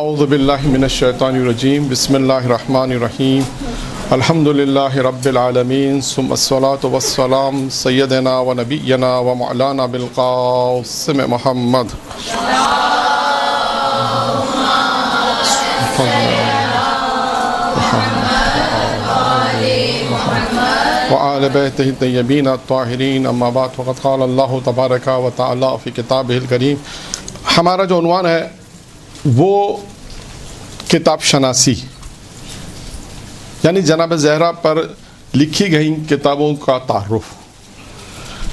اعوذ باللہ من الشیطان الرجیم بسم اللہ الرحمن الرحیم الحمد للہ رب العالمین ثم الصلاۃ والسلام سیدنا و نبینا و مولانا بالقاسم محمد وآل بیتہ الطیبین الطاہرین اما بعد فقد قال اللہ تبارک و تعالی فی کتابہ الکریم. ہمارا جو عنوان ہے وہ کتاب شناسی، یعنی جناب زہرا پر لکھی گئی کتابوں کا تعارف،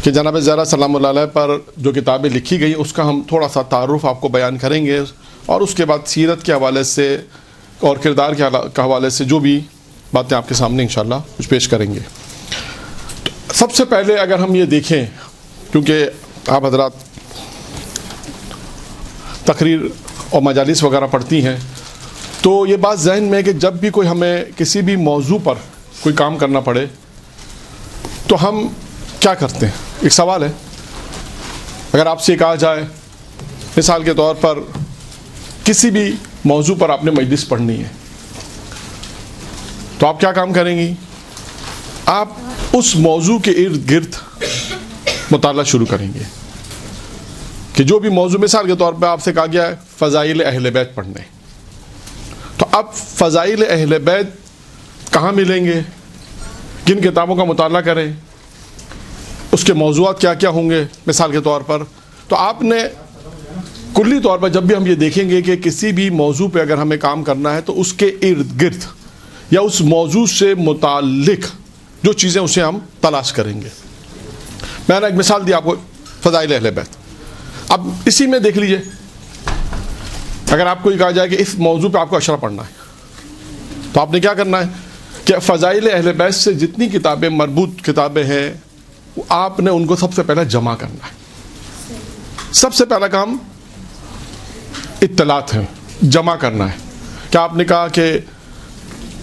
کہ جناب زہرا سلام اللہ علیہ پر جو کتابیں لکھی گئی اس کا ہم تھوڑا سا تعارف آپ کو بیان کریں گے، اور اس کے بعد سیرت کے حوالے سے اور کردار کے حوالے سے جو بھی باتیں آپ کے سامنے انشاءاللہ کچھ پیش کریں گے. سب سے پہلے اگر ہم یہ دیکھیں، کیونکہ آپ حضرات تقریر اور مجالس وغیرہ پڑھتی ہیں، تو یہ بات ذہن میں ہے کہ جب بھی کوئی ہمیں کسی بھی موضوع پر کوئی کام کرنا پڑے تو ہم کیا کرتے ہیں. ایک سوال ہے، اگر آپ سے کہا جائے مثال کے طور پر کسی بھی موضوع پر آپ نے مجلس پڑھنی ہے تو آپ کیا کام کریں گی؟ آپ اس موضوع کے ارد گرد مطالعہ شروع کریں گے، کہ جو بھی موضوع، مثال کے طور پہ آپ سے کہا گیا ہے فضائل اہل بیت پڑھنے، تو اب فضائل اہل بیت کہاں ملیں گے، کن کتابوں کا مطالعہ کریں، اس کے موضوعات کیا کیا ہوں گے مثال کے طور پر. تو آپ نے کلی طور پر جب بھی ہم یہ دیکھیں گے کہ کسی بھی موضوع پہ اگر ہمیں کام کرنا ہے تو اس کے ارد گرد یا اس موضوع سے متعلق جو چیزیں اسے ہم تلاش کریں گے. میں نے ایک مثال دی آپ کو، فضائل اہل بیت. اب اسی میں دیکھ لیجئے، اگر آپ کو یہ کہا جائے کہ اس موضوع پہ آپ کو اشرا پڑھنا ہے تو آپ نے کیا کرنا ہے کہ فضائل اہل بیت سے جتنی کتابیں، مربوط کتابیں ہیں، آپ نے ان کو سب سے پہلے جمع کرنا ہے. سب سے پہلا کام اطلاعات ہیں، جمع کرنا ہے. کیا آپ نے کہا کہ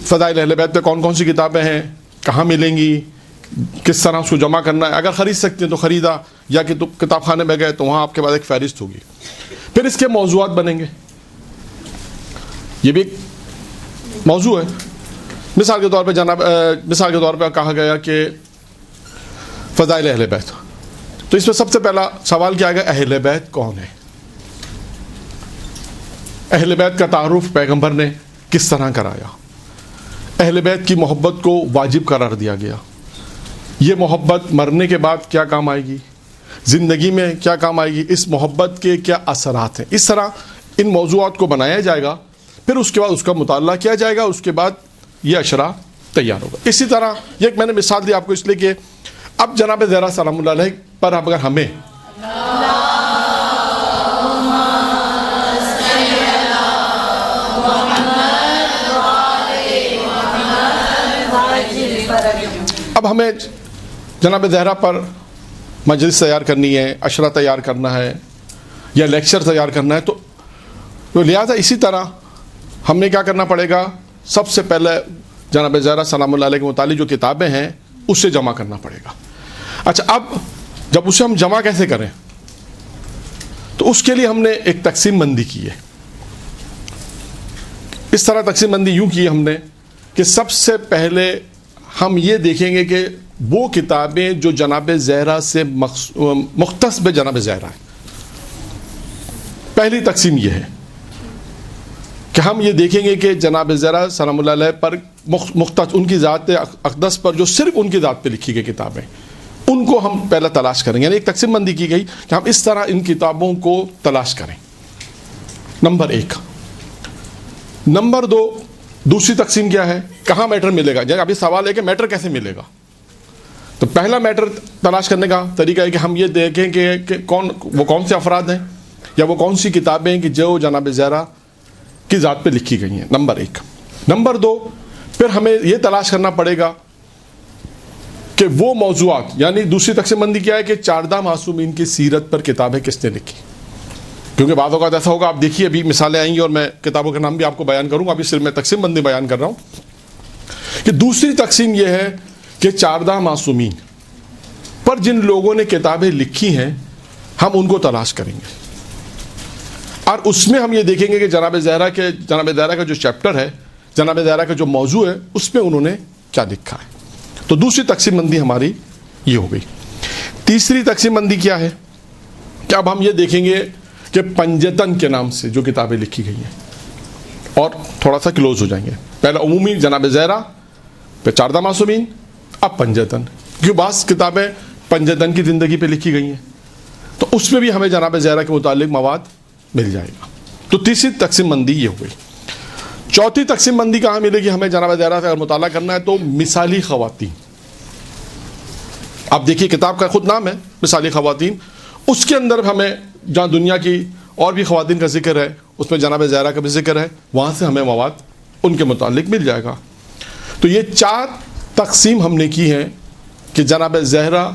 فضائل اہل بیت پہ کون کون سی کتابیں ہیں، کہاں ملیں گی، کس طرح اس کو جمع کرنا ہے. اگر خرید سکتے ہیں تو خریدا، یا کہ کتاب خانے میں گئے تو وہاں آپ کے پاس ایک فہرست ہوگی. پھر اس کے موضوعات بنیں گے، یہ بھی ایک موضوع ہے. مثال کے طور پہ کہا گیا کہ فضائل اہل بیت، تو اس میں سب سے پہلا سوال کیا گیا، اہل بیت کون ہے. اہل بیت کا تعارف پیغمبر نے کس طرح کرایا، اہل بیت کی محبت کو واجب قرار دیا گیا. یہ محبت مرنے کے بعد کیا کام آئے گی، زندگی میں کیا کام آئے گی، اس محبت کے کیا اثرات ہیں. اس طرح ان موضوعات کو بنایا جائے گا، پھر اس کے بعد اس کا مطالعہ کیا جائے گا، اس کے بعد یہ اشرا تیار ہوگا. اسی طرح یہ ایک میں نے مثال دی آپ کو اس لیے کہ اب جناب زہرا سلام اللہ علیہ پر اب اگر ہمیں جناب زہرا پر مجلس تیار کرنی ہے، اشرا تیار کرنا ہے، یا لیکچر تیار کرنا ہے، تو لہٰذا اسی طرح ہم نے کیا کرنا پڑے گا، سب سے پہلے جناب زہرا سلام اللہ علیہ کے متعلق جو کتابیں ہیں اسے جمع کرنا پڑے گا. اچھا، اب جب اسے ہم جمع کیسے کریں، تو اس کے لیے ہم نے ایک تقسیم بندی کی ہے. اس طرح تقسیم بندی یوں کی ہم نے کہ سب سے پہلے ہم یہ دیکھیں گے کہ وہ کتابیں جو جناب زہرا سے مختص بجناب زہرا ہیں. پہلی تقسیم یہ ہے کہ ہم یہ دیکھیں گے کہ جناب زہرا سلام اللہ علیہ پر مختص، ان کی ذات اقدس پر جو صرف ان کی ذات پہ لکھی گئی کتابیں، ان کو ہم پہلے تلاش کریں گے. یعنی ایک تقسیم بندی کی گئی کہ ہم اس طرح ان کتابوں کو تلاش کریں. نمبر 1. نمبر 2، دوسری تقسیم کیا ہے، کہاں میٹر ملے گا. جب ابھی سوال ہے کہ میٹر کیسے ملے گا، تو پہلا میٹر تلاش کرنے کا طریقہ ہے کہ ہم یہ دیکھیں کہ وہ کون سے افراد ہیں یا وہ کون سی کتابیں ہیں کہ جو جناب زہرا کی ذات پہ لکھی گئی ہیں. نمبر 1. نمبر 2، پھر ہمیں یہ تلاش کرنا پڑے گا کہ وہ موضوعات، یعنی دوسری تقسیم بندی کیا ہے کہ 14 معصومین کی سیرت پر کتابیں کس نے لکھی. کیونکہ بعض اوقات ایسا ہوگا، آپ دیکھیے ابھی مثالیں آئیں گی اور میں کتابوں کے نام بھی آپ کو بیان کروں گا، ابھی صرف میں تقسیم بندی بیان کر رہا ہوں کہ دوسری تقسیم یہ ہے کہ 14 معصومین پر جن لوگوں نے کتابیں لکھی ہیں ہم ان کو تلاش کریں گے. اور اس میں ہم یہ دیکھیں گے کہ جناب زہرا کا جو چیپٹر ہے، جناب زہرا کا جو موضوع ہے، اس میں انہوں نے کیا لکھا ہے۔ تو دوسری تقسیم بندی ہماری یہ ہو گئی۔ تیسری تقسیم بندی کیا ہے کہ اب ہم یہ دیکھیں گے کہ پنجتن کے نام سے جو کتابیں لکھی گئی ہیں، اور تھوڑا سا کلوز ہو جائیں گے۔ پہلے عمومی جناب زہرا، پھر چاردہ معصومین، اب پنجتن، کیوں بعض کتابیں پنجتن کی زندگی پہ لکھی گئی ہیں، تو اس میں بھی ہمیں جناب زہرا کے متعلق مواد مل جائے گا۔ تو تیسری تقسیم بندی یہ ہو گئی۔ چوتھی تقسیم بندی کہاں ملے گی ہمیں جناب زہرا سے اگر مطالعہ کرنا ہے؟ تو مثالی خواتین۔ اب دیکھیے کتاب کا خود نام ہے مثالی خواتین، اس کے اندر ہمیں جہاں دنیا کی اور بھی خواتین کا ذکر ہے، اس میں جناب زہرا کا بھی ذکر ہے، وہاں سے ہمیں مواد ان کے متعلق مل جائے گا۔ تو یہ 4 تقسیم ہم نے کی ہیں کہ جناب زہرا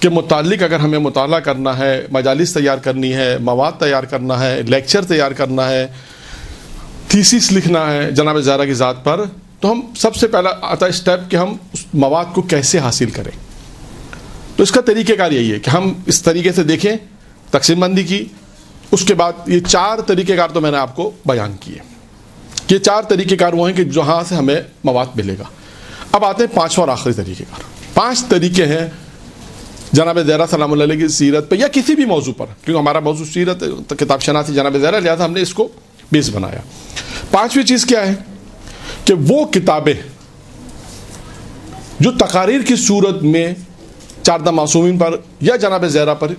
کے متعلق اگر ہمیں مطالعہ کرنا ہے، مجالس تیار کرنی ہے، مواد تیار کرنا ہے، لیکچر تیار کرنا ہے، تھیسس لکھنا ہے جناب زہرا کی ذات پر، تو ہم سب سے پہلا آتا ہے اسٹیپ کہ ہم اس مواد کو کیسے حاصل کریں۔ تو اس کا طریقہ کار یہی ہے کہ ہم اس طریقے سے دیکھیں تقسیم بندی کی۔ اس کے بعد یہ 4 طریقہ کار تو میں نے آپ کو بیان کیے، یہ 4 طریقہ کار وہ ہیں کہ جہاں سے ہمیں مواد ملے گا۔ اب آتے ہیں 5واں اور آخری طریقہ کار۔ 5 طریقے ہیں جناب زہرا سلام اللہ علیہ کی سیرت پہ یا کسی بھی موضوع پر، کیونکہ ہمارا موضوع سیرت کتاب شناسی جناب زہرا، لہٰذا ہم نے اس کو بیس بنایا۔ 5ویں چیز کیا ہے کہ وہ کتابیں جو تقاریر کی صورت میں چاردہ معصومین پر یا جناب زہرا پر،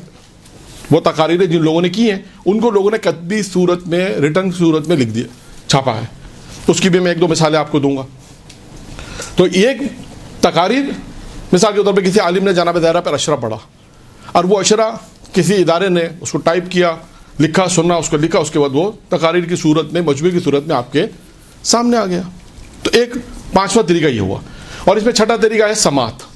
وہ تقاریریں جن لوگوں نے کی ہیں ان کو لوگوں نے کتبی صورت میں، ریٹن صورت میں لکھ دیا، چھاپا ہے، اس کی بھی میں 1-2 مثالیں آپ کو دوں گا۔ تو ایک تقاریر، مثال کے طور پہ کسی عالم نے جناب زہرا پر اشرا پڑھا، اور وہ اشرا کسی ادارے نے اس کو ٹائپ کیا، لکھا، سننا، اس کو لکھا، اس کے بعد وہ تقاریر کی صورت میں، مجموعے کی صورت میں آپ کے سامنے آ گیا۔ تو ایک 5واں طریقہ یہ ہوا۔ اور اس میں 6ٹھا طریقہ ہے سماعت،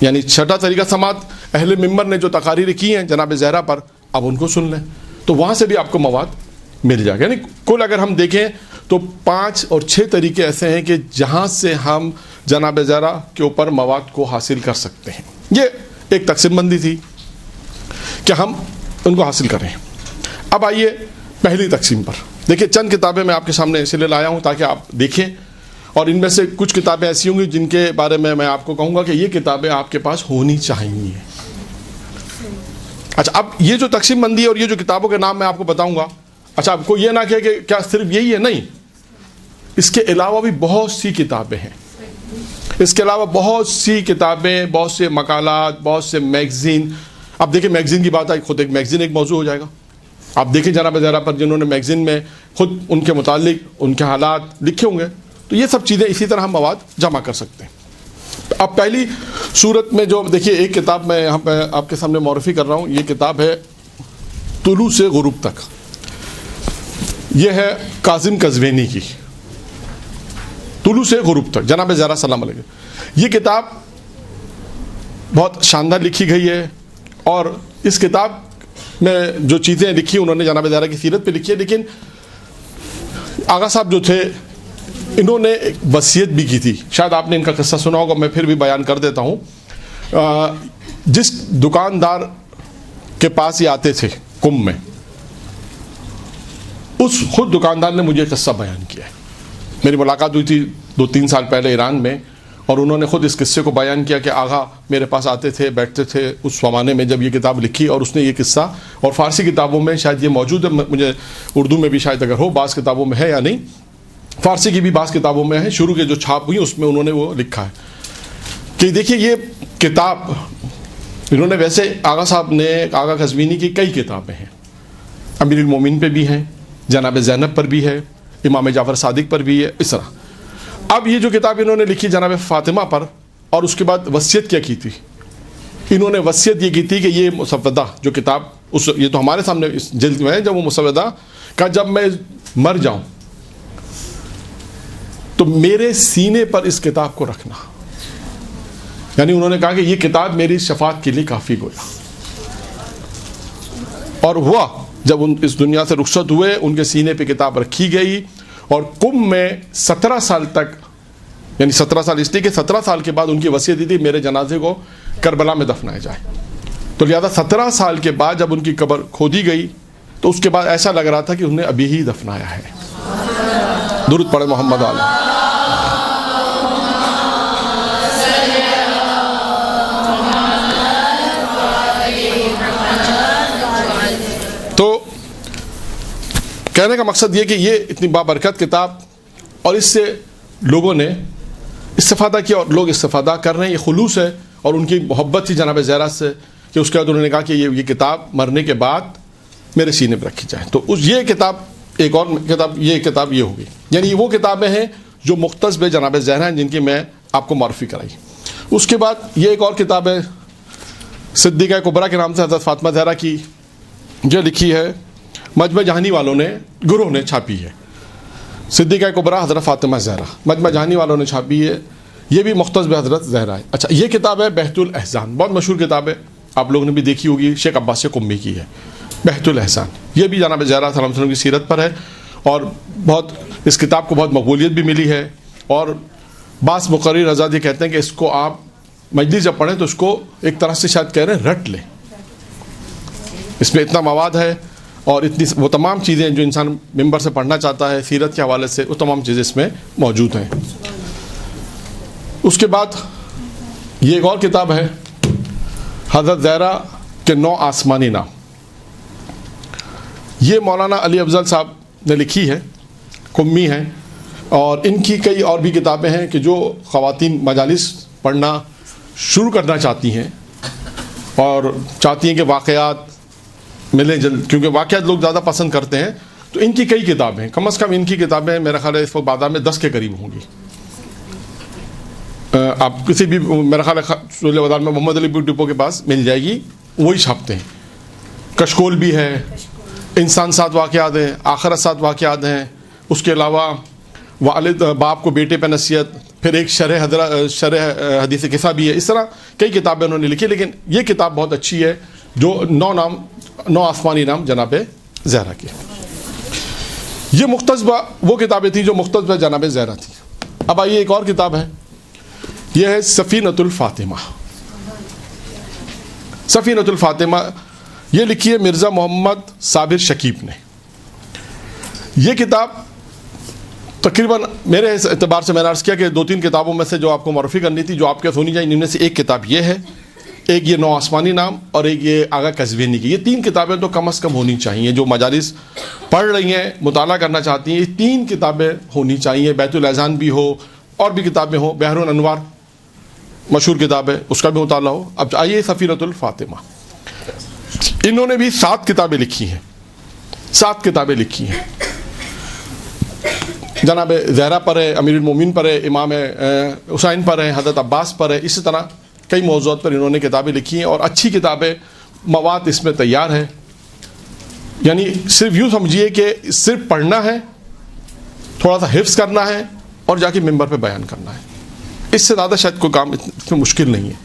یعنی 6ٹھا طریقہ سماعت، اہل منبر نے جو تقاریریں کی ہیں جناب زہرا پر، اب ان کو سن لیں، تو وہاں سے بھی آپ کو مواد مل جائے گا۔ یعنی کل اگر ہم دیکھیں تو 5 اور 6 طریقے ایسے ہیں کہ جہاں سے ہم جناب زہرا کے اوپر مواد کو حاصل کر سکتے ہیں۔ یہ ایک تقسیم بندی تھی کہ ہم ان کو حاصل کریں۔ اب آئیے پہلی تقسیم پر۔ دیکھیں چند کتابیں میں آپ کے سامنے اس لیے لایا ہوں تاکہ آپ دیکھیں، اور ان میں سے کچھ کتابیں ایسی ہوں گی جن کے بارے میں آپ کو کہوں گا کہ یہ کتابیں آپ کے پاس ہونی چاہیے۔ اچھا، اب یہ جو تقسیم بندی اور یہ جو کتابوں کے نام میں آپ کو بتاؤں گا، اچھا آپ کو یہ نہ کہے کہ کیا صرف یہی ہے، نہیں، اس کے علاوہ بھی بہت سی کتابیں ہیں۔ اس کے علاوہ بہت سی کتابیں، بہت سے مقالات، بہت سے میگزین۔ اب دیکھیں میگزین کی بات آئی، خود ایک میگزین ایک موضوع ہو جائے گا۔ آپ دیکھیں جناب زہرا پر جنہوں نے میگزین میں خود ان کے متعلق ان کے حالات لکھے ہوں گے، تو یہ سب چیزیں اسی طرح ہم مواد جمع کر سکتے ہیں۔ اب پہلی صورت میں جو دیکھیے ایک کتاب میں یہاں پہ آپ کے سامنے معرفی کر رہا ہوں، یہ کتاب ہے طلوع سے غروب تک، یہ ہے کاظم قزوینی کی، طلوع سے غروب تک، جناب زہرا سلام علیہ۔ یہ کتاب بہت شاندار لکھی گئی ہے، اور اس کتاب میں جو چیزیں لکھی انہوں نے جناب زہرا کی سیرت پہ لکھی ہے، لیکن آغا صاحب جو تھے انہوں نے ایک وصیت بھی کی تھی، شاید آپ نے ان کا قصہ سنا ہوگا، میں پھر بھی بیان کر دیتا ہوں۔ جس دکاندار کے پاس یہ آتے تھے کم میں، اس خود دکاندار نے مجھے قصہ بیان کیا ہے۔ میری ملاقات ہوئی تھی 2-3 سال پہلے ایران میں، اور انہوں نے خود اس قصے کو بیان کیا کہ آغا میرے پاس آتے تھے، بیٹھتے تھے اس زمانے میں جب یہ کتاب لکھی، اور اس نے یہ قصہ، اور فارسی کتابوں میں شاید یہ موجود ہے، مجھے اردو میں بھی شاید اگر ہو، بعض کتابوں میں ہے یا نہیں، فارسی کی بھی بعض کتابوں میں ہے، شروع کے جو چھاپ ہوئی اس میں انہوں نے وہ لکھا ہے کہ دیکھیے یہ کتاب انہوں نے، ویسے آغا صاحب نے، آغا قزوینی کی کئی کتابیں ہیں، امیر المومنین پہ بھی ہیں، جناب زینب پر بھی ہے، امام جعفر صادق پر بھی ہے، اس طرح۔ اب یہ جو کتاب انہوں نے لکھی جناب فاطمہ پر، اور اس کے بعد وصیت کیا کی تھی، انہوں نے وصیت یہ کی تھی کہ یہ مسودہ جو کتاب، یہ تو ہمارے سامنے اس جلد میں ہے، جب وہ مسودہ کا جب میں مر جاؤں تو میرے سینے پر اس کتاب کو رکھنا، یعنی انہوں نے کہا کہ یہ کتاب میری شفاعت کے لیے کافی گویا۔ اور ہوا جب ان اس دنیا سے رخصت ہوئے، ان کے سینے پہ کتاب رکھی گئی، اور کم میں 17 سال تک، یعنی 17 سال اس لیے کہ 17 سال کے بعد ان کی وصیت تھی میرے جنازے کو کربلا میں دفنایا جائے، تو لہذا 17 سال کے بعد جب ان کی قبر کھودی گئی تو اس کے بعد ایسا لگ رہا تھا کہ انہیں ابھی ہی دفنایا ہے. درود پڑھے محمد علیہ. تو کہنے کا مقصد یہ کہ یہ اتنی بابرکت کتاب اور اس سے لوگوں نے استفادہ کیا اور لوگ استفادہ کر رہے ہیں. یہ خلوص ہے اور ان کی محبت تھی جناب زہرا سے کہ اس کے بعد انہوں نے کہا کہ یہ کتاب مرنے کے بعد میرے سینے پہ رکھی جائے. تو یہ کتاب ایک اور کتاب یہ ہوگی. یعنی وہ کتابیں ہیں جو مختص بے جناب زہرا ہیں جن کی میں آپ کو معرفی کرائی. اس کے بعد یہ ایک اور کتاب ہے صدیقہ کبریٰ کے نام سے حضرت فاطمہ زہرا کی، جو لکھی ہے مجمع جہانی والوں نے، گروہ نے چھاپی ہے. صدیقہ کبریٰ حضرت فاطمہ زہرا مجمع جہانی والوں نے چھاپی ہے. یہ بھی مختص بے حضرت زہرا ہے. اچھا، یہ کتاب ہے بہت الاحزان، بہت مشہور کتاب ہے، آپ لوگوں نے بھی دیکھی ہوگی، شیخ عباس قمی کی ہے بہت الاحزان. یہ بھی جناب زہرا صلی اللہ علیہ وسلم کی سیرت پر ہے اور بہت اس کتاب کو بہت مقبولیت بھی ملی ہے. اور بعض مقرر حضرات یہ کہتے ہیں کہ اس کو آپ مجلس جب پڑھیں تو اس کو ایک طرح سے شاید کہہ رہے ہیں رٹ لیں. اس میں اتنا مواد ہے اور اتنی وہ تمام چیزیں جو انسان ممبر سے پڑھنا چاہتا ہے سیرت کے حوالے سے، وہ تمام چیزیں اس میں موجود ہیں. اس کے بعد یہ ایک اور کتاب ہے حضرت زہرا کے 9 آسمانی نام. یہ مولانا علی افضل صاحب نے لکھی ہے، قمی ہیں، اور ان کی کئی اور بھی کتابیں ہیں کہ جو خواتین مجالس پڑھنا شروع کرنا چاہتی ہیں اور چاہتی ہیں کہ واقعات ملیں جلد، کیونکہ واقعات لوگ زیادہ پسند کرتے ہیں. تو ان کی کئی کتابیں ہیں، کم از کم ان کی کتابیں میرا خیال ہے اس وقت بازار میں 10 کے قریب ہوں گی. آپ کسی بھی میرا خیال ہے شعلہ بازار میں محمد علی بک ڈپو کے پاس مل جائے گی، وہی چھاپتے ہیں. کشکول بھی ہے، انسان 7 واقعات ہیں، آخرت 7 واقعات ہیں. اس کے علاوہ والد باپ کو بیٹے پہ نصیحت، پھر ایک شرح حدیث قصہ بھی ہے. اس طرح کئی کتابیں انہوں نے لکھی، لیکن یہ کتاب بہت اچھی ہے جو 9 آسمانی نام جناب زہرا کے. یہ مختص وہ کتابیں تھیں جو مختص جناب زہرا تھیں. اب آئیے ایک اور کتاب ہے، یہ ہے سفینۃ الفاطمہ. سفینۃ الفاطمہ یہ لکھی ہے مرزا محمد صابر شکیب نے. یہ کتاب تقریباً میرے اعتبار سے میں نے عرض کیا کہ 2-3 کتابوں میں سے جو آپ کو معرفی کرنی تھی، جو آپ کے پاس ہونی چاہیے، ان میں سے ایک کتاب یہ ہے، ایک یہ 9 آسمانی نام، اور ایک یہ آغا قزوینی کی. یہ 3 کتابیں تو کم از کم ہونی چاہیے. جو مجالس پڑھ رہی ہیں، مطالعہ کرنا چاہتی ہیں، یہ 3 کتابیں ہونی چاہیے. بیت الاحزان بھی ہو، اور بھی کتابیں ہوں، بحر الانوار مشہور کتاب ہے، اس کا بھی مطالعہ ہو. اب آئیے سفینۃ الفاطمہ. انہوں نے بھی 7 کتابیں لکھی ہیں. 7 کتابیں لکھی ہیں. جناب زہرا پر ہے، امیر المومنین پر ہے، امام حسین پر ہے، حضرت عباس پر ہے. اسی طرح کئی موضوعات پر انہوں نے کتابیں لکھی ہیں اور اچھی کتابیں، مواد اس میں تیار ہے. یعنی صرف یوں سمجھیے کہ صرف پڑھنا ہے، تھوڑا سا حفظ کرنا ہے اور جا کے ممبر پہ بیان کرنا ہے. اس سے زیادہ شاید کوئی کام اس میں مشکل نہیں ہے.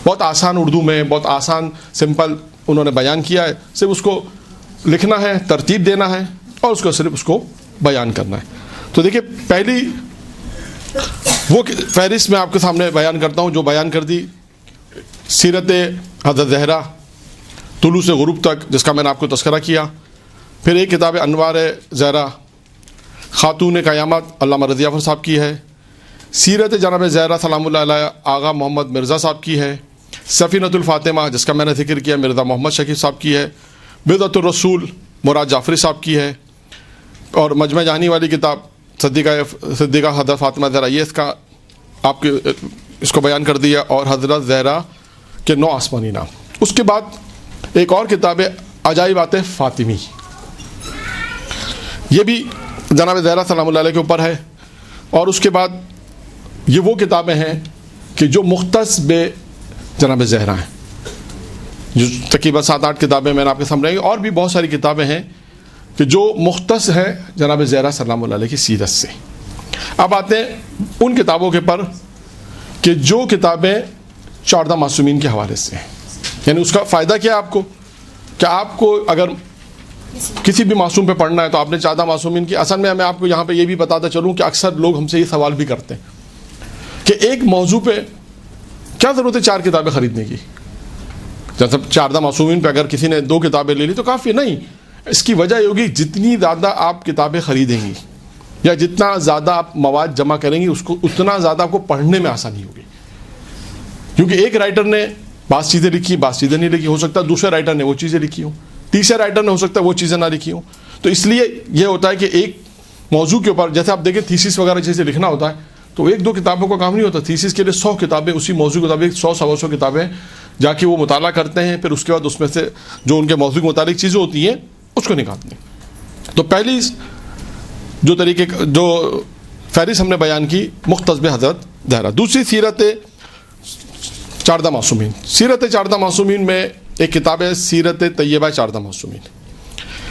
بہت آسان اردو میں، بہت آسان سمپل انہوں نے بیان کیا ہے. صرف اس کو لکھنا ہے، ترتیب دینا ہے اور اس کو صرف اس کو بیان کرنا ہے. تو دیکھیے، پہلی وہ فہرست میں آپ کے سامنے بیان کرتا ہوں جو بیان کر دی سیرت حضرت زہرا طلوع سے غروب تک، جس کا میں نے آپ کو تذکرہ کیا. پھر ایک کتاب انوار زہرا خاتون قیامت علامہ رضی افر صاحب کی ہے. سیرت جناب زہرا سلام اللہ علیہ آغا محمد مرزا صاحب کی ہے. سفینۃ الفاطمہ جس کا میں نے ذکر کیا مرزا محمد شکیب صاحب کی ہے. بدعت الرسول مراد جعفری صاحب کی ہے. اور مجمع جہانی والی کتاب صدیقہ حضرت فاطمہ زہرا، یہ اس کا آپ کے اس کو بیان کر دیا. اور حضرت زہرا کے 9 آسمانی نام. اس کے بعد ایک اور کتاب ہے عجائبات فاطمی. یہ بھی جناب زہرا سلام اللہ علیہ کے اوپر ہے. اور اس کے بعد یہ وہ کتابیں ہیں کہ جو مختص بے جناب زہرا ہیں، جو تقریباً 7-8 کتابیں میں نے آپ کے سامنے رہیں گی. اور بھی بہت ساری کتابیں ہیں کہ جو مختص ہیں جناب زہرا سلام اللہ علیہ کی سیرت سے. اب آتے ہیں ان کتابوں کے پر کہ جو کتابیں 14 معصومین کے حوالے سے ہیں. یعنی اس کا فائدہ کیا ہے آپ کو، کہ آپ کو اگر کسی بھی معصوم پہ پڑھنا ہے تو آپ نے 14 معصومین کی. اصل میں آپ کو یہاں پہ یہ بھی بتاتا چلوں کہ اکثر لوگ ہم سے یہ سوال بھی کرتے ہیں کہ ایک موضوع پہ کیا ضرورت ہے 4 کتابیں خریدنے کی. جیسے 14 معصومین پہ اگر کسی نے 2 کتابیں لے لی تو کافی نہیں. اس کی وجہ یہ ہوگی جتنی زیادہ آپ کتابیں خریدیں گی یا جتنا زیادہ آپ مواد جمع کریں گی اس کو اتنا زیادہ آپ کو پڑھنے میں آسانی ہوگی. کیونکہ ایک رائٹر نے بعض چیزیں لکھی, بعض چیزیں نہیں لکھی, ہو سکتا ہے دوسرے رائٹر نے وہ چیزیں لکھی ہوں, تیسرے رائٹر نے ہو سکتا ہے وہ چیزیں نہ لکھی ہوں. تو اس لیے یہ ہوتا ہے کہ ایک موضوع کے اوپر جیسے آپ دیکھیں تھیسس وغیرہ جیسے لکھنا ہوتا ہے تو ایک دو کتابوں کا کام نہیں ہوتا. تھیسس کے لیے 100 کتابیں اسی موضوع کے مطابق 100 کتابیں جا کے وہ مطالعہ کرتے ہیں, پھر اس کے بعد اس میں سے جو ان کے موضوع کے متعلق چیزیں ہوتی ہیں اس کو نکالتے ہیں. تو پہلی جو طریقے جو فہرست ہم نے بیان کی مختص حضرت زہرا. دوسری سیرت 14 معصومین. سیرت 14 معصومین میں ایک کتاب ہے سیرت طیبہ 14 معصومین,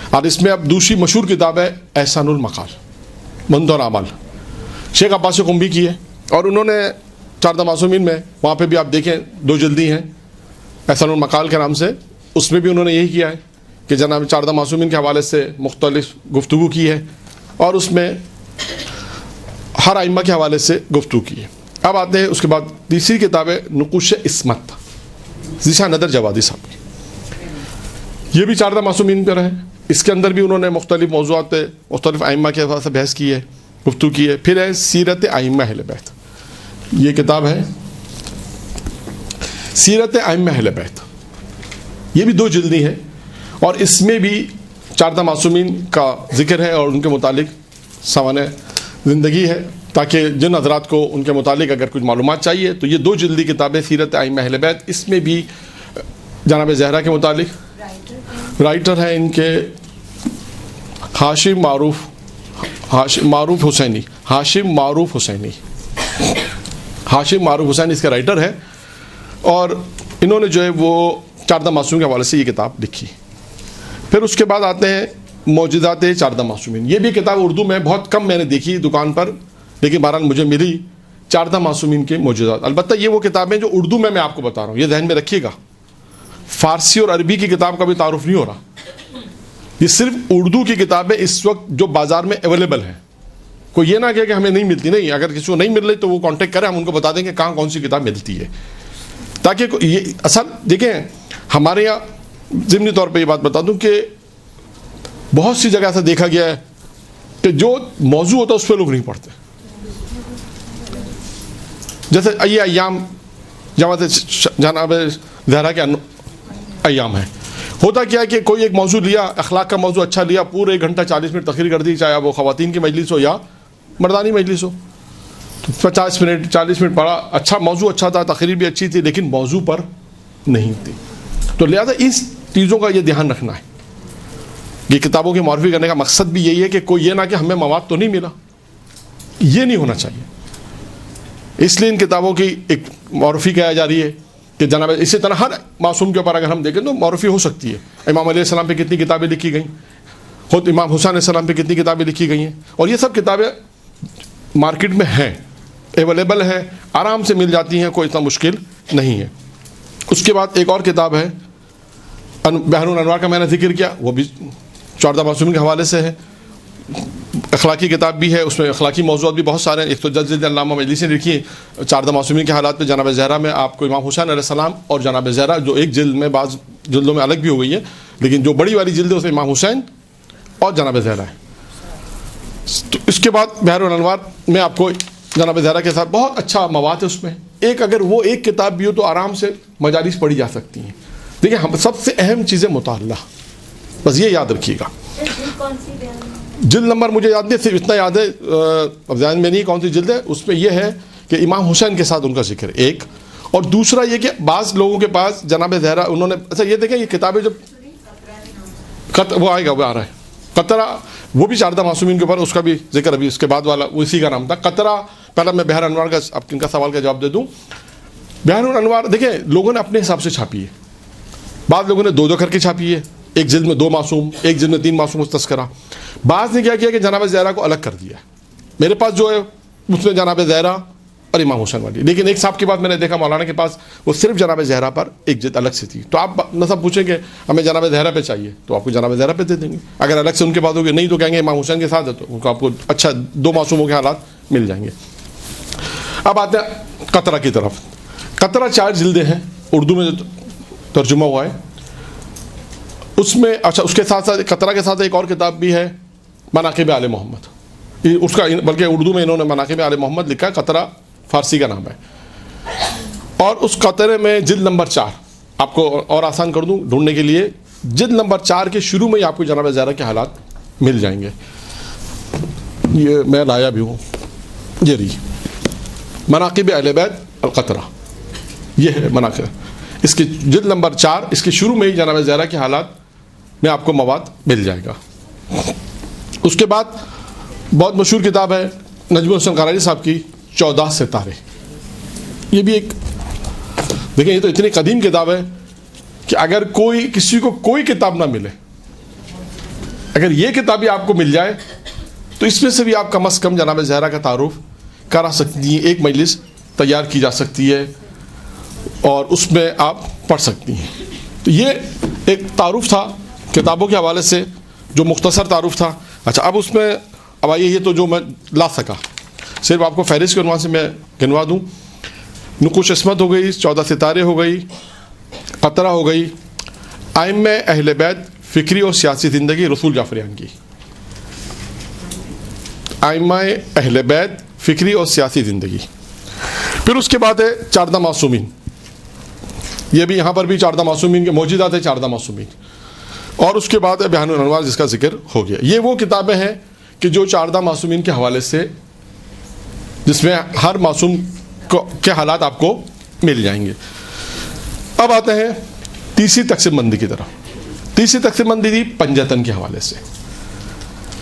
اور اس میں اب دوسری مشہور کتاب ہے احسان المقال منظر عمل, شیخ عباس قمبی کی ہے. اور انہوں نے 14 معصومین میں وہاں پہ بھی آپ دیکھیں 2 جلدی ہیں احسان المقال کے نام سے, اس میں بھی انہوں نے یہی کیا ہے کہ جناب 14 معصومین کے حوالے سے مختلف گفتگو کی ہے اور اس میں ہر ائمہ کے حوالے سے گفتگو کی ہے. اب آتے ہیں اس کے بعد تیسری کتاب ہے نقوش عصمت ذیشان ندر جوادی صاحب کی. یہ بھی 14 معصومین پر ہے. اس کے اندر بھی انہوں نے مختلف موضوعات پہ مختلف ائمہ کے حوالے سے بحث کی ہے, گفتگو کی ہے. پھر ہے سیرت ائمہ اہل بیت. یہ کتاب ہے سیرت ائمہ اہل بیت, یہ بھی 2 جلدی ہے اور اس میں بھی 14 معصومین کا ذکر ہے اور ان کے متعلق سوانح زندگی ہے, تاکہ جن حضرات کو ان کے متعلق اگر کچھ معلومات چاہیے تو یہ 2 جلدی کتابیں سیرت ائمہ اہل بیت. اس میں بھی جناب زہرا کے متعلق رائٹر ہیں ان کے ہاشم معروف حسینی اس کا رائٹر ہے, اور انہوں نے جو ہے وہ 14 معصومین کے حوالے سے یہ کتاب لکھی. پھر اس کے بعد آتے ہیں معجزات 14 معصومین. یہ بھی کتاب اردو میں بہت کم میں نے دیکھی دکان پر, لیکن بہرحال مجھے ملی 14 معصومین کے معجزات. البتہ یہ وہ کتابیں جو اردو میں آپ کو بتا رہا ہوں, یہ ذہن میں رکھیے گا. فارسی اور عربی کی کتاب کا بھی تعارف نہیں ہو رہا, یہ صرف اردو کی کتابیں اس وقت جو بازار میں اویلیبل ہیں. کوئی یہ نہ کہے کہ ہمیں نہیں ملتی, نہیں, اگر کسی کو نہیں مل رہی تو وہ کانٹیکٹ کرے, ہم ان کو بتا دیں کہ کہاں کون سی کتاب ملتی ہے. تاکہ یہ اصل دیکھیں ہمارے یہاں ضمنی طور پہ یہ بات بتا دوں کہ بہت سی جگہ ایسا دیکھا گیا ہے کہ جو موضوع ہوتا ہے اس پہ لوگ نہیں پڑھتے. جیسے یہ ایام جماعت جناب زہرا کے ایام ہیں, ہوتا کیا ہے کہ کوئی ایک موضوع لیا, اخلاق کا موضوع اچھا لیا, پورے 1 گھنٹہ 40 منٹ تقریر کر دی, چاہے وہ خواتین کی مجلس ہو یا مردانی مجلس ہو. 50 منٹ 40 منٹ پڑھا, اچھا موضوع اچھا تھا, تقریر بھی اچھی تھی, لیکن موضوع پر نہیں تھی. تو لہذا اس چیزوں کا یہ دھیان رکھنا ہے. یہ کتابوں کی معرفی کرنے کا مقصد بھی یہی ہے کہ کوئی یہ نہ کہ ہمیں مواد تو نہیں ملا, یہ نہیں ہونا چاہیے. اس لیے ان کتابوں کی ایک معرفی کیا جا رہی ہے کہ جناب اسی طرح ہر معصوم کے اوپر اگر ہم دیکھیں تو معرفی ہو سکتی ہے. امام علیہ السلام پہ کتنی کتابیں لکھی گئیں, خود امام حسین علیہ السلام پہ کتنی کتابیں لکھی گئی ہیں, اور یہ سب کتابیں مارکیٹ میں ہیں, اویلیبل ہیں, آرام سے مل جاتی ہیں, کوئی اتنا مشکل نہیں ہے. اس کے بعد ایک اور کتاب ہے بحر الانوار کا میں نے ذکر کیا, وہ بھی 14 معصومین کے حوالے سے ہے. اخلاقی کتاب بھی ہے, اس میں اخلاقی موضوعات بھی بہت سارے ہیں. 110 جلد علامہ مجلسی نے لکھی ہے 14 معصومین کے حالات پہ. جناب زہرا میں آپ کو امام حسین علیہ السلام اور جناب زہرا جو ایک جلد میں, بعض جلدوں میں الگ بھی ہو گئی ہے, لیکن جو بڑی والی جلد ہے اس میں امام حسین اور جناب زہرا ہے. تو اس کے بعد بحر الانوار میں آپ کو جناب زہرا کے ساتھ بہت اچھا مواد ہے اس میں. ایک اگر وہ ایک کتاب بھی ہو تو آرام سے مجالس پڑھی جا سکتی ہیں. دیکھیں ہم سب سے اہم چیزیں مطالعہ, بس یہ یاد رکھیے گا. جلد نمبر مجھے یاد نہیں, صرف اتنا یاد ہے, اب ذہن میں نہیں کون سی جلد ہے. اس میں یہ ہے کہ امام حسین کے ساتھ ان کا ذکر ایک, اور دوسرا یہ کہ بعض لوگوں کے پاس جناب زہرا انہوں نے اچھا یہ دیکھیں یہ کتابیں جب وہ آئے گا, وہ آ رہا ہے قطرہ, وہ بھی 14 معصومین کے اوپر, اس کا بھی ذکر ابھی اس کے بعد والا وہ اسی کا نام تھا قطرہ. پہلا میں بحر انوار کا اب ان کا سوال کا جواب دے دوں. بحر الانوار دیکھیں لوگوں نے اپنے حساب سے چھاپی ہے. بعض لوگوں نے 2 کر کے چھاپی ہے, ایک جلد میں 2 معصوم, ایک جلد میں 3 معصوم تذکرہ. بعض نے کیا کیا کہ جناب زہرا کو الگ کر دیا. میرے پاس جو ہے اس میں جناب زہرا اور امام حسین والی, لیکن ایک صاحب کے بعد میں نے دیکھا مولانا کے پاس وہ صرف جناب زہرا پر ایک جلد الگ سے تھی. تو آپ نہ سب پوچھیں کہ ہمیں جناب زہرا پہ چاہیے تو آپ کو جناب زہرا پہ دے دیں گے. اگر الگ سے ان کے پاس ہوگی نہیں تو کہیں گے امام حسین کے ساتھ ہے, تو ان کو آپ کو اچھا 2 معصوموں کے حالات مل جائیں گے. اب آتے ہیں قطرہ کی طرف. قطرہ 4 جلدیں ہیں, اردو میں ترجمہ ہوا ہے. اس میں اچھا اس کے ساتھ ساتھ قطرہ کے ساتھ ایک اور کتاب بھی ہے مناقب آل محمد، اس کا بلکہ اردو میں انہوں نے مناقب آل محمد لکھا ہے، قطرہ فارسی کا نام ہے. اور اس قطرے میں جلد نمبر 4 آپ کو اور آسان کر دوں ڈھونڈنے کے لیے، جلد نمبر 4 کے شروع میں ہی آپ کو جناب زہرا کے حالات مل جائیں گے. یہ میں لایا بھی ہوں، یہ رہی مناقب اہل بیت القطرہ، یہ ہے مناقب، اس کی جلد نمبر 4 اس کے شروع میں ہی جناب زہرا کے حالات میں آپ کو مواد مل جائے گا. اس کے بعد بہت مشہور کتاب ہے نجم الحسن قراری صاحب کی 14 ستارے. یہ بھی ایک دیکھیں، یہ تو اتنی قدیم کتاب ہے کہ اگر کوئی کسی کو کوئی کتاب نہ ملے، اگر یہ کتاب بھی آپ کو مل جائے تو اس میں سے بھی آپ کم از کم جناب زہرا کا تعارف کرا سکتی ہیں. ایک مجلس تیار کی جا سکتی ہے اور اس میں آپ پڑھ سکتی ہیں. تو یہ ایک تعارف تھا کتابوں کے حوالے سے جو مختصر تعارف تھا. اچھا اب اس میں اب آئیے، یہ تو جو میں لا سکا، صرف آپ کو فہرست کے عنوان سے میں گنوا دوں. نقوش عصمت ہو گئی، 14 ستارے ہو گئی، قطرہ ہو گئی، ائمہ اہل بیت فکری اور سیاسی زندگی رسول جعفریان کی. ائمہ اہل بیت فکری اور سیاسی زندگی. پھر اس کے بعد ہے 14 معصومین. یہ بھی یہاں پر بھی 14 معصومین کے موجودات ہے 14 معصومین. اور اس کے بعد ہے بیان الانوار جس کا ذکر ہو گیا. یہ وہ کتابیں ہیں کہ جو 14 معصومین کے حوالے سے، جس میں ہر معصوم کے حالات آپ کو مل جائیں گے. اب آتے ہیں تیسری تقسیم بندی کی طرف. تیسری تقسیم بندی تھی پنجتن کے حوالے سے.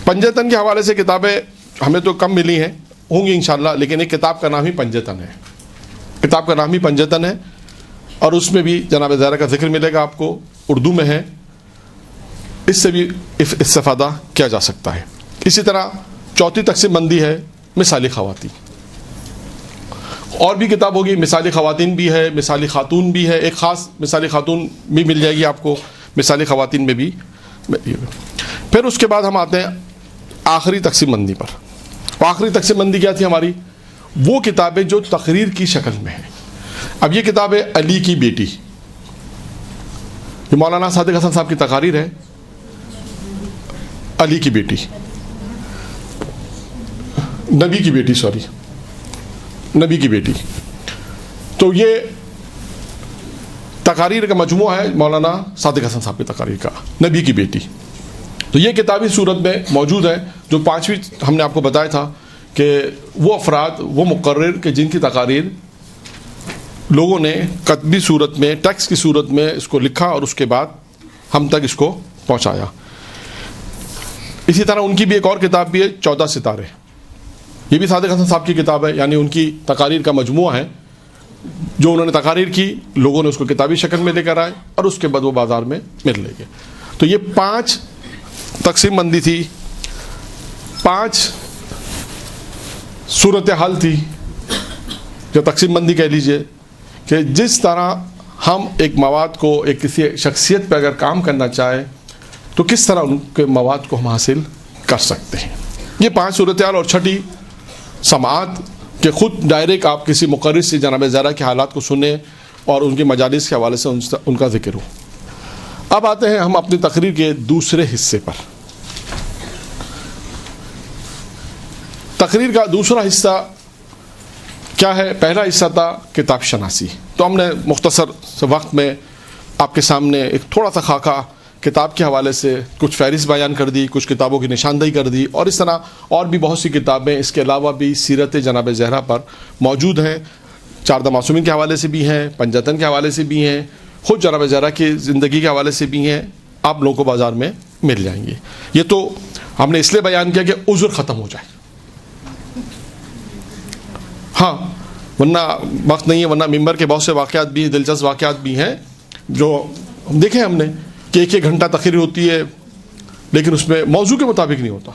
پنجتن کے حوالے سے کتابیں ہمیں تو کم ملی ہیں، ہوں گی انشاءاللہ، لیکن ایک کتاب کا نام ہی پنجتن ہے. کتاب کا نام ہی پنجتن ہے اور اس میں بھی جناب زہرا کا ذکر ملے گا آپ کو، اردو میں ہے، اس سے بھی استفادہ کیا جا سکتا ہے. اسی طرح چوتھی تقسیم بندی ہے مثالی خواتین. اور بھی کتاب ہوگی، مثالی خواتین بھی ہے، مثالی خاتون بھی ہے، ایک خاص مثالی خاتون بھی مل جائے گی آپ کو مثالی خواتین میں بھی. پھر اس کے بعد ہم آتے ہیں آخری تقسیم بندی پر. آخری تقسیم بندی کیا تھی ہماری؟ وہ کتابیں جو تقریر کی شکل میں ہیں. اب یہ کتاب ہے علی کی بیٹی، یہ مولانا صادق حسن صاحب کی تقاریر ہے. علی کی بیٹی، نبی کی بیٹی، نبی کی بیٹی. تو یہ تقاریر کا مجموعہ ہے مولانا صادق حسن صاحب کی تقاریر کا، نبی کی بیٹی. تو یہ کتابی صورت میں موجود ہے. جو 5ویں ہم نے آپ کو بتایا تھا کہ وہ افراد، وہ مقرر کہ جن کی تقاریر لوگوں نے کتبی صورت میں، ٹیکسٹ کی صورت میں اس کو لکھا اور اس کے بعد ہم تک اس کو پہنچایا. اسی طرح ان کی بھی ایک اور کتاب بھی ہے 14 ستارے. یہ بھی صادق حسن صاحب کی کتاب ہے، یعنی ان کی تقاریر کا مجموعہ ہے جو انہوں نے تقاریر کی، لوگوں نے اس کو کتابی شکل میں لے کر آئے اور اس کے بعد وہ بازار میں مل لے گئے. تو یہ 5 تقسیم بندی تھی، 5 صورتحال تھی جو تقسیم بندی کہہ لیجئے، کہ جس طرح ہم ایک مواد کو، ایک کسی شخصیت پہ اگر کام کرنا چاہے تو کس طرح ان کے مواد کو ہم حاصل کر سکتے ہیں. یہ 5 صورتحال. اور چھٹی سماعت، کہ خود ڈائریکٹ آپ کسی مقرر سے جناب زہرا کے حالات کو سنیں اور ان کے مجالس کے حوالے سے ان کا ذکر ہو. اب آتے ہیں ہم اپنی تقریر کے دوسرے حصے پر. تقریر کا دوسرا حصہ کیا ہے؟ پہلا حصہ تھا کتاب شناسی. تو ہم نے مختصر سے وقت میں آپ کے سامنے ایک تھوڑا سا خاکہ کتاب کے حوالے سے کچھ فہرست بیان کر دی، کچھ کتابوں کی نشاندہی کر دی، اور اس طرح اور بھی بہت سی کتابیں اس کے علاوہ بھی سیرت جناب زہرا پر موجود ہیں. 14 معصومین کے حوالے سے بھی ہیں، پنجتن کے حوالے سے بھی ہیں، خود جناب زہرا کی زندگی کے حوالے سے بھی ہیں. آپ لوگوں کو بازار میں مل جائیں گے. یہ تو ہم نے اس لیے بیان کیا کہ عذر ختم ہو جائے. ہاں ورنہ وقت نہیں ہے، ورنہ ممبر کے بہت سے واقعات بھی، دلچسپ واقعات بھی ہیں جو دیکھیں ہم نے کہ 1 گھنٹہ تقریر ہوتی ہے لیکن اس میں موضوع کے مطابق نہیں ہوتا.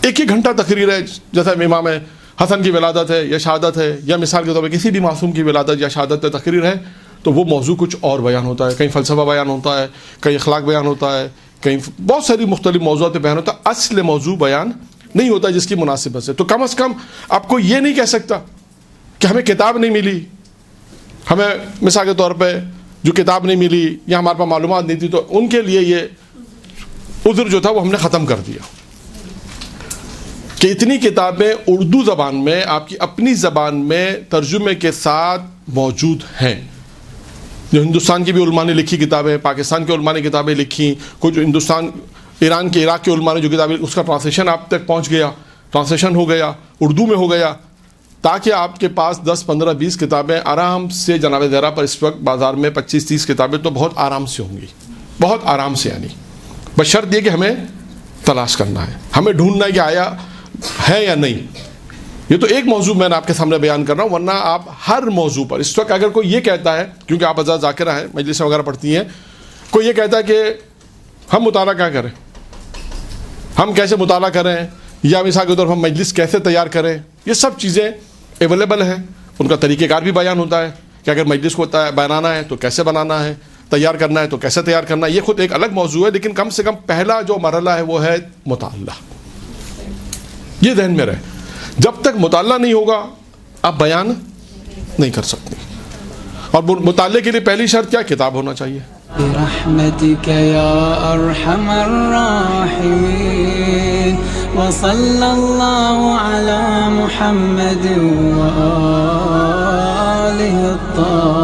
1 گھنٹہ تقریر ہے، جیسا امام حسن کی ولادت ہے یا شہادت ہے، یا مثال کے طور پہ کسی بھی معصوم کی ولادت یا شہادت تقریر ہے، تو وہ موضوع کچھ اور بیان ہوتا ہے. کہیں فلسفہ بیان ہوتا ہے، کہیں اخلاق بیان ہوتا ہے، کہیں بہت ساری مختلف موضوعات بیان ہوتا ہے. اصل موضوع بیان نہیں ہوتا جس کی مناسبت سے. تو کم از کم آپ کو یہ نہیں کہہ سکتا کہ ہمیں کتاب نہیں ملی، ہمیں مثال کے طور پہ جو کتاب نہیں ملی یا ہمارے پاس معلومات نہیں تھی, تو ان کے لیے یہ عذر جو تھا وہ ہم نے ختم کر دیا کہ اتنی کتابیں اردو زبان میں, آپ کی اپنی زبان میں ترجمے کے ساتھ موجود ہیں. جو ہندوستان کی بھی علماء نے لکھی کتابیں, پاکستان کے علماء نے کتابیں لکھی, کچھ ہندوستان ایران کے عراق کے علماء نے جو کتابیں, اس کا ٹرانسلیشن آپ تک پہنچ گیا, ٹرانسلیشن ہو گیا, اردو میں ہو گیا, تاکہ آپ کے پاس 10 15 20 کتابیں آرام سے جناب زہرا پر اس وقت بازار میں 25 30 کتابیں تو بہت آرام سے ہوں گی, بہت آرام سے, یعنی بشرط یہ کہ ہمیں تلاش کرنا ہے, ہمیں ڈھونڈنا ہے کہ آیا ہے یا نہیں. یہ تو ایک موضوع میں نے آپ کے سامنے بیان کر رہا ہوں, ورنہ آپ ہر موضوع پر اس وقت اگر کوئی یہ کہتا ہے, کیونکہ آپ حضرات ذاکرہ ہیں, مجلسیں وغیرہ پڑھتی ہیں, کوئی یہ کہتا ہے کہ ہم مطالعہ کیا کریں, ہم کیسے مطالعہ کریں, یا مثال کے طور پر ہم مجلس کیسے تیار کریں, یہ سب چیزیں اویلیبل ہیں, ان کا طریقہ کار بھی بیان ہوتا ہے کہ اگر مجلس کو بنانا ہے تو کیسے بنانا ہے, تیار کرنا ہے تو کیسے تیار کرنا ہے. یہ خود ایک الگ موضوع ہے, لیکن کم سے کم پہلا جو مرحلہ ہے وہ ہے مطالعہ. یہ ذہن میں رہے, جب تک مطالعہ نہیں ہوگا آپ بیان نہیں کر سکتے. اور مطالعے کے لیے پہلی شرط کیا, کتاب ہونا چاہیے. برحمتك يا أرحم الراحمين وصلى الله على محمد وآله الطاهرين.